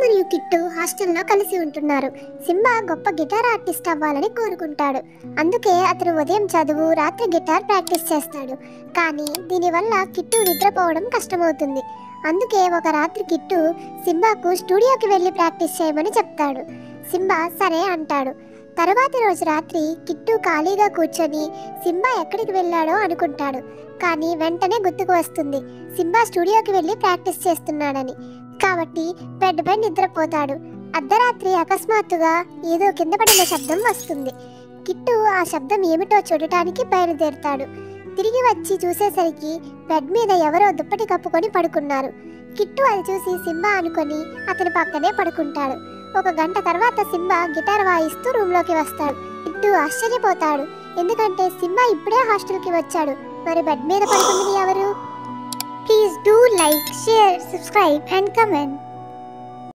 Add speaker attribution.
Speaker 1: మరియు కిట్టు హాస్టల్లో కలిసి ఉంటున్నారు. సింబా గొప్ప గిటార్ ఆర్టిస్ట్ అవ్వాలని కోరుకుంటాడు. అందుకే అతను ఉదయం చదువు, రాత్రి గిటార్ ప్రాక్టీస్ చేస్తాడు. కానీ దీనివల్ల కిట్టు నిద్రపోవడం కష్టమవుతుంది. అందుకే ఒక రాత్రి కిట్టు సింబాకు స్టూడియోకి వెళ్ళి ప్రాక్టీస్ చేయమని చెప్తాడు. సింబా సరే అంటాడు. తరువాతి రోజు రాత్రి కిట్టు ఖాళీగా కూర్చొని సింబా ఎక్కడికి వెళ్ళాడో అనుకుంటాడు. కానీ వెంటనే గుర్తుకు వస్తుంది సింబా స్టూడియోకి వెళ్ళి ప్రాక్టీస్ చేస్తున్నాడని. కాబట్టి బెడ్పై నిద్రపోతాడు. అర్ధరాత్రి అకస్మాత్తుగా ఏదో కింద పడిన శబ్దం వస్తుంది. కిట్టు ఆ శబ్దం ఏమిటో చూడటానికి బయలుదేరుతాడు. తిరిగి వచ్చి చూసేసరికి బెడ్ మీద ఎవరో దుప్పటి కప్పుకొని పడుకున్నారు. కిట్టు అది చూసి సింబా అనుకొని అతని పక్కనే పడుకుంటాడు. ఒక గంట తర్వాత సింబా గిటార్ వాయిస్తూ రూమ్లోకి వస్తాడు. కిట్టు ఆశ్చర్యపోతాడు. ఎందుకంటే సింబా ఇప్పుడే హాస్టల్కి వచ్చాడు. మరి బెడ్ మీద పడుకున్నది ఎవరు? Please do like, share, subscribe and comment.